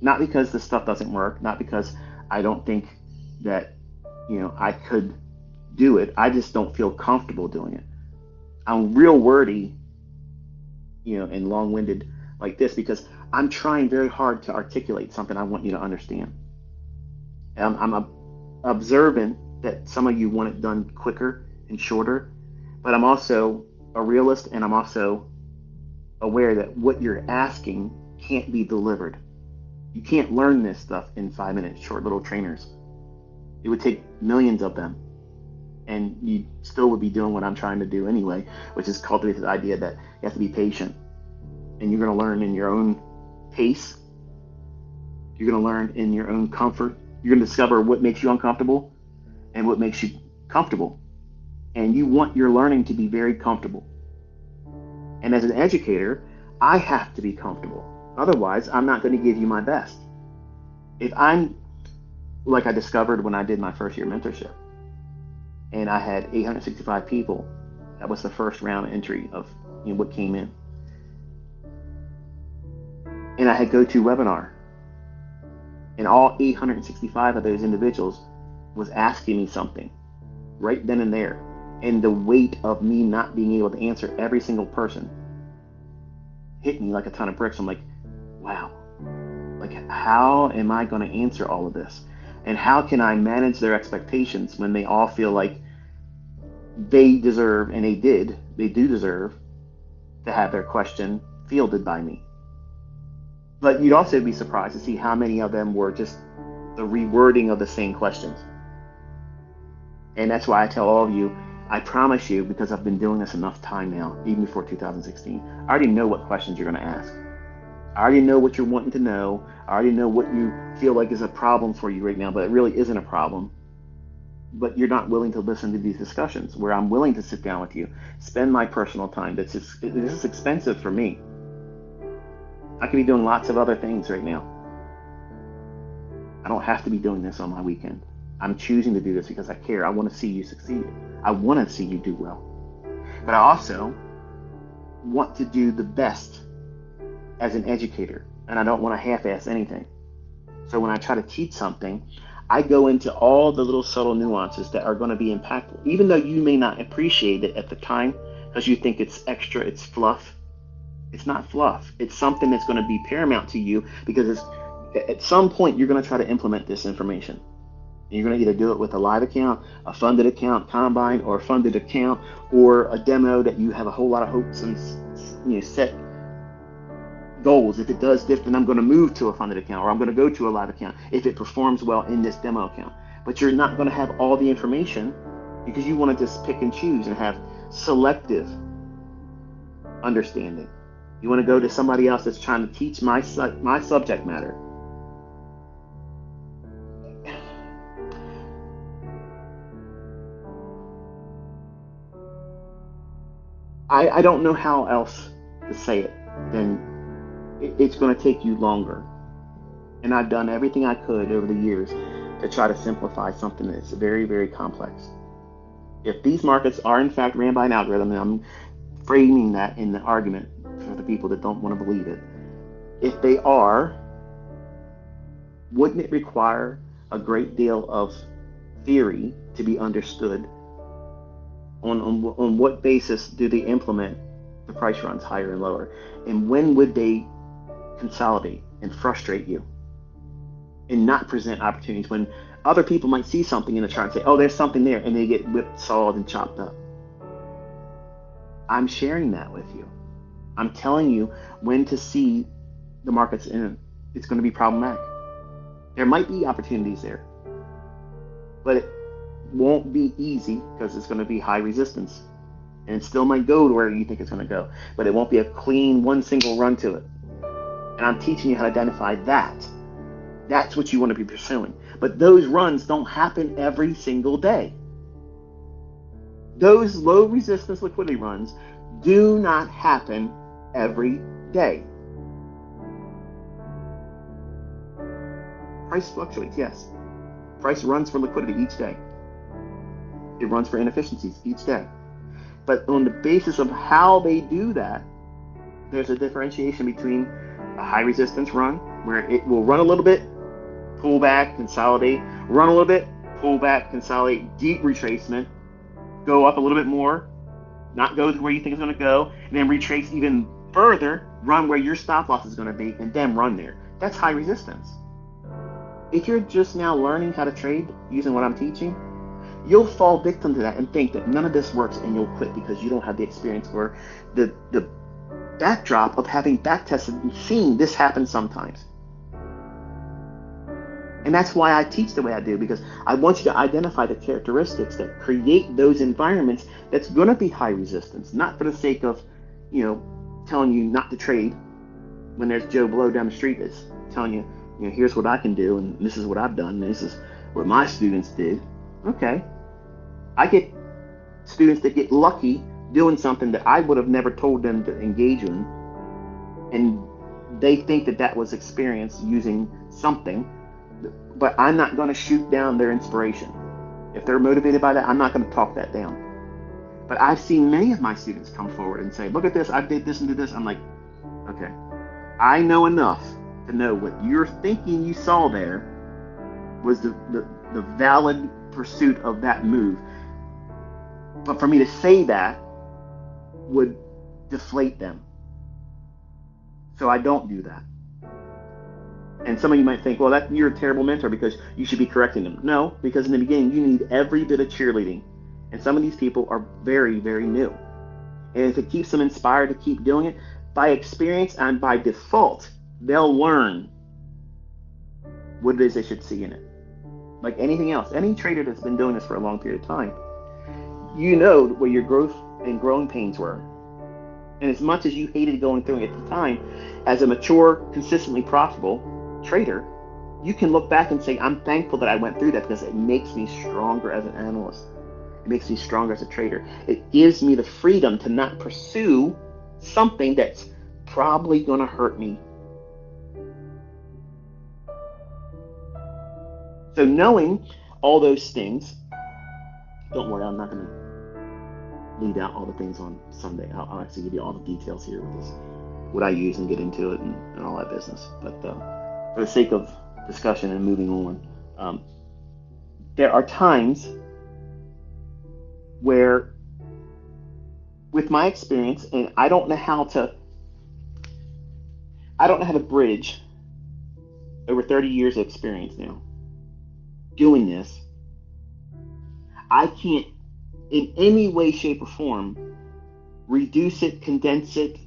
Not because the stuff doesn't work, not because I don't think that, I could do it. I just don't feel comfortable doing it. I'm real wordy, and long-winded like this because I'm trying very hard to articulate something I want you to understand. I'm observant that some of you want it done quicker and shorter, but I'm also a realist, and I'm also aware that what you're asking can't be delivered. You can't learn this stuff in 5 minutes, short little trainers. It would take millions of them, and you still would be doing what I'm trying to do anyway, which is cultivate the idea that you have to be patient, and you're going to learn in your own pace. You're going to learn in your own comfort. You're going to discover what makes you uncomfortable and what makes you comfortable. And you want your learning to be very comfortable. And as an educator, I have to be comfortable. Otherwise, I'm not going to give you my best. If I'm, like I discovered when I did my first year mentorship, and I had 865 people, that was the first round entry of what came in. And I had GoToWebinar, and all 865 of those individuals was asking me something right then and there. And the weight of me not being able to answer every single person hit me like a ton of bricks. I'm like, wow, like how am I going to answer all of this? And how can I manage their expectations when they all feel like they deserve, and they do deserve to have their question fielded by me? But you'd also be surprised to see how many of them were just the rewording of the same questions. And that's why I tell all of you, I promise you, because I've been doing this enough time now, even before 2016, I already know what questions you're going to ask. I already know what you're wanting to know. I already know what you feel like is a problem for you right now, but it really isn't a problem. But you're not willing to listen to these discussions where I'm willing to sit down with you, spend my personal time. This is expensive for me. I could be doing lots of other things right now. I don't have to be doing this on my weekend. I'm choosing to do this because I care. I want to see you succeed. I want to see you do well. But I also want to do the best as an educator, and I don't want to half-ass anything. So when I try to teach something, I go into all the little subtle nuances that are going to be impactful, even though you may not appreciate it at the time because you think it's extra, it's fluff. It's not fluff. It's something that's going to be paramount to you because at some point you're going to try to implement this information. You're going to either do it with a live account, a funded account, Combine, or a funded account, or a demo that you have a whole lot of hopes and set goals. If it does this, then I'm going to move to a funded account, or I'm going to go to a live account if it performs well in this demo account. But you're not going to have all the information because you want to just pick and choose and have selective understanding. You want to go to somebody else that's trying to teach my subject matter. I don't know how else to say it than it's going to take you longer. And I've done everything I could over the years to try to simplify something that's very, very complex. If these markets are in fact ran by an algorithm, and I'm framing that in the argument for the people that don't want to believe it, if they are, wouldn't it require a great deal of theory to be understood? On what basis do they implement the price runs higher and lower? And when would they consolidate and frustrate you and not present opportunities when other people might see something in the chart and say, oh, there's something there, and they get whipped, sawed, and chopped up? I'm sharing that with you. I'm telling you when to see the markets in. It's going to be problematic. There might be opportunities there, but it won't be easy because it's going to be high resistance, and it still might go to where you think it's going to go, but it won't be a clean one single run to it. And I'm teaching you how to identify that. That's what you want to be pursuing. But those runs don't happen every single day. Those low resistance liquidity runs do not happen every day. Price fluctuates, yes. Price runs for liquidity each day. It runs for inefficiencies each day. But on the basis of how they do that, there's a differentiation between a high resistance run where it will run a little bit, pull back, consolidate, run a little bit, pull back, consolidate, deep retracement, go up a little bit more, not go to where you think it's going to go, and then retrace even further, run where your stop loss is going to be, and then run there. That's high resistance. If you're just now learning how to trade using what I'm teaching, you'll fall victim to that and think that none of this works, and you'll quit because you don't have the experience or the backdrop of having back tested and seen this happen sometimes. And that's why I teach the way I do, because I want you to identify the characteristics that create those environments that's going to be high resistance, not for the sake of, telling you not to trade when there's Joe Blow down the street that's telling you, here's what I can do, and this is what I've done, and this is what my students did. Okay. I get students that get lucky doing something that I would have never told them to engage in, and they think that was experience using something, but I'm not going to shoot down their inspiration. If they're motivated by that, I'm not going to talk that down. But I've seen many of my students come forward and say, look at this, I did this and did this. I'm like, okay, I know enough to know what you're thinking you saw there was the valid pursuit of that move. But for me to say that would deflate them. So I don't do that. And some of you might think, well, you're a terrible mentor because you should be correcting them. No, because in the beginning, you need every bit of cheerleading. And some of these people are very, very new. And if it keeps them inspired to keep doing it, by experience and by default, they'll learn what it is they should see in it. Like anything else, any trader that's been doing this for a long period of time, you know where your growth and growing pains were. And as much as you hated going through it at the time, as a mature, consistently profitable trader, you can look back and say, I'm thankful that I went through that because it makes me stronger as an analyst. It makes me stronger as a trader. It gives me the freedom to not pursue something that's probably going to hurt me. So knowing all those things, don't worry, I'm not going to leave out all the things on Sunday. I'll actually give you all the details here with this, what I use, and get into it and all that business. But for the sake of discussion and moving on, there are times where, with my experience, and I don't know how to bridge over 30 years of experience now doing this, I can't in any way, shape, or form reduce it, condense it,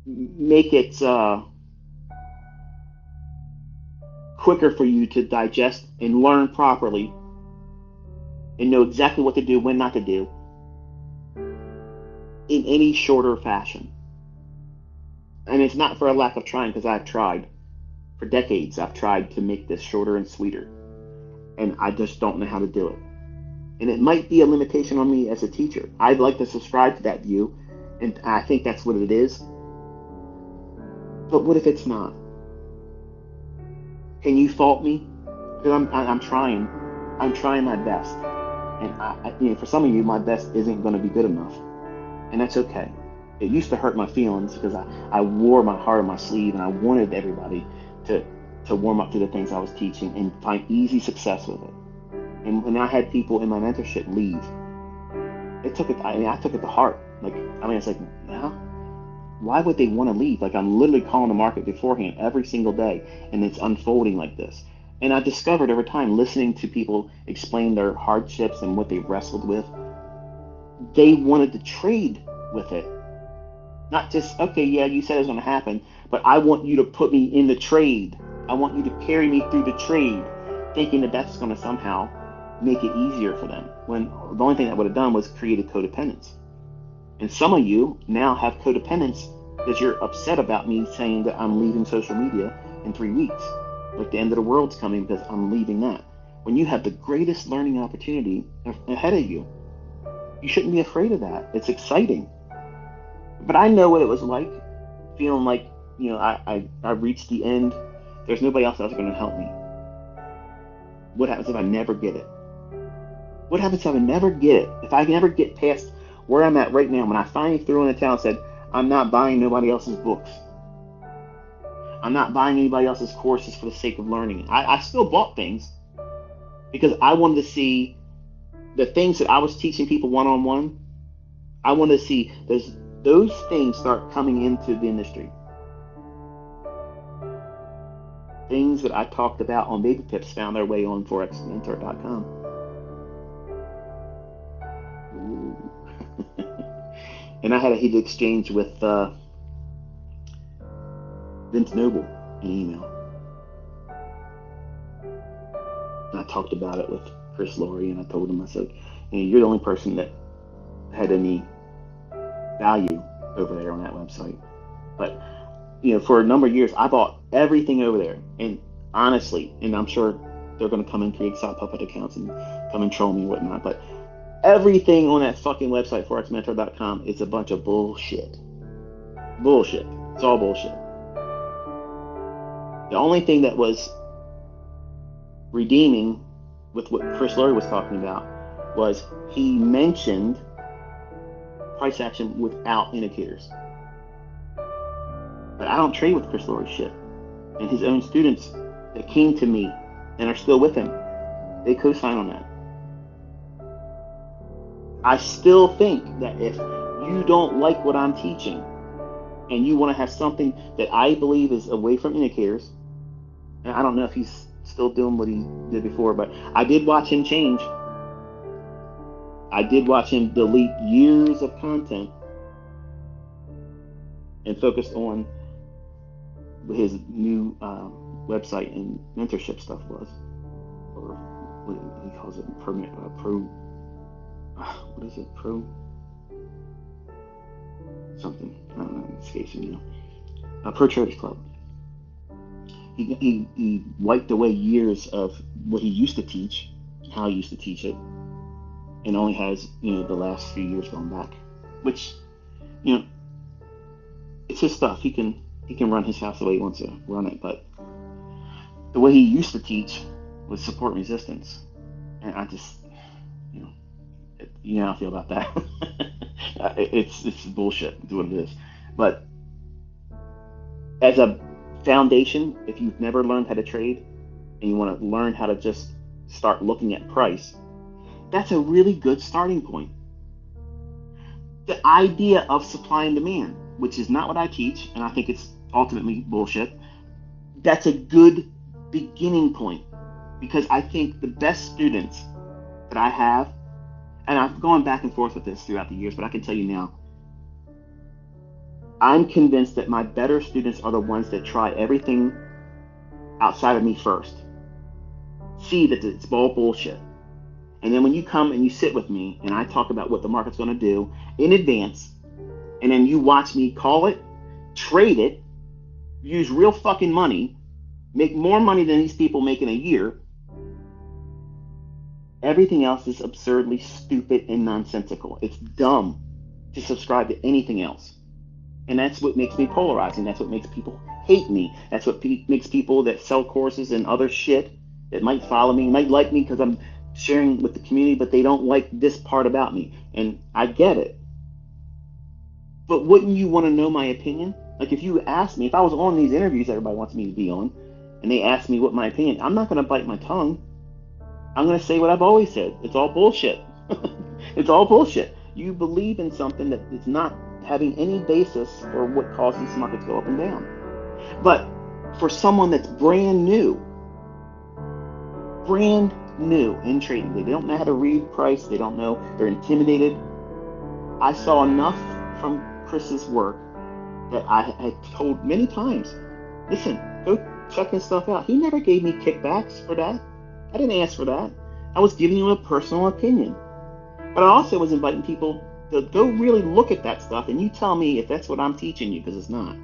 make it quicker for you to digest and learn properly and know exactly what to do, when not to do, in any shorter fashion. And it's not for a lack of trying, because I've tried. For decades, I've tried to make this shorter and sweeter. And I just don't know how to do it. And it might be a limitation on me as a teacher. I'd like to subscribe to that view, and I think that's what it is. But what if it's not? Can you fault me? Because I'm trying. I'm trying my best. And for some of you, my best isn't going to be good enough. And that's okay. It used to hurt my feelings because I wore my heart on my sleeve, and I wanted everybody to warm up to the things I was teaching and find easy success with it. And when I had people in my mentorship leave, I took it to heart. It's like, why would they want to leave? Like, I'm literally calling the market beforehand every single day, and it's unfolding like this. And I discovered over time, listening to people explain their hardships and what they wrestled with, they wanted to trade with it. Not just, okay, yeah, you said it was going to happen, but I want you to put me in the trade. I want you to carry me through the trade, thinking that that's going to somehow make it easier for them, when the only thing that would have done was created codependence. And some of you now have codependence because you're upset about me saying that I'm leaving social media in 3 weeks. Like the end of the world's coming because I'm leaving that. When you have the greatest learning opportunity ahead of you, you shouldn't be afraid of that. It's exciting. But I know what it was like, feeling like, I reached the end. There's nobody else that's going to help me. What happens if I never get it? What happens if I never get it? If I never get past where I'm at right now, when I finally threw in the towel and said, I'm not buying nobody else's books. I'm not buying anybody else's courses for the sake of learning. I still bought things because I wanted to see the things that I was teaching people one-on-one. I wanted to see those things start coming into the industry. Things that I talked about on Baby Tips found their way on forexmentor.com. And I had a heated exchange with Vince Noble in email. And I talked about it with Chris Laurie, and I told him, I said, you're the only person that had any value over there on that website. But for a number of years, I bought everything over there. And honestly, and I'm sure they're going to come and create sock puppet accounts and come and troll me and whatnot, but everything on that fucking website, forexmentor.com, is a bunch of bullshit. Bullshit. It's all bullshit. The only thing that was redeeming with what Chris Laurie was talking about was he mentioned price action without indicators. But I don't trade with Chris Laurie's shit. And his own students that came to me and are still with him, they co-sign on that. I still think that if you don't like what I'm teaching and you want to have something that I believe is away from indicators, and I don't know if he's still doing what he did before, but I did watch him change. I did watch him delete years of content and focus on his new website and mentorship stuff was, or what he calls it, what is it, pro something, I don't know, it escapes me now. Pro Traders Club. He wiped away years of what he used to teach, how he used to teach it, and only has the last few years going back, which it's his stuff. He can run his house the way he wants to run it, but the way he used to teach was support resistance, and I just how I feel about that. It's bullshit. It's what it is. But as a foundation, if you've never learned how to trade and you want to learn how to just start looking at price, that's a really good starting point. The idea of supply and demand, which is not what I teach, and I think it's ultimately bullshit, that's a good beginning point, because I think the best students that I have, and I've gone back and forth with this throughout the years, but I can tell you now, I'm convinced that my better students are the ones that try everything outside of me first. See that it's all bullshit. And then when you come and you sit with me and I talk about what the market's going to do in advance, and then you watch me call it, trade it, use real fucking money, make more money than these people make in a year, everything else is absurdly stupid and nonsensical. It's dumb to subscribe to anything else. And that's what makes me polarizing. That's what makes people hate me. That's what makes people that sell courses and other shit that might follow me, might like me because I'm sharing with the community, but they don't like this part about me. And I get it. But wouldn't you want to know my opinion? Like if you asked me, if I was on these interviews everybody wants me to be on, and they asked me what my opinion, I'm not going to bite my tongue. I'm going to say what I've always said. It's all bullshit. It's all bullshit. You believe in something that is not having any basis for what causes markets to go up and down. But for someone that's brand new in trading, they don't know how to read price, they don't know, they're intimidated. I saw enough from Chris's work that I had told many times, listen, go check his stuff out. He never gave me kickbacks for that. I didn't ask for that. I was giving you a personal opinion. But I also was inviting people to go really look at that stuff, and you tell me if that's what I'm teaching you, because it's not.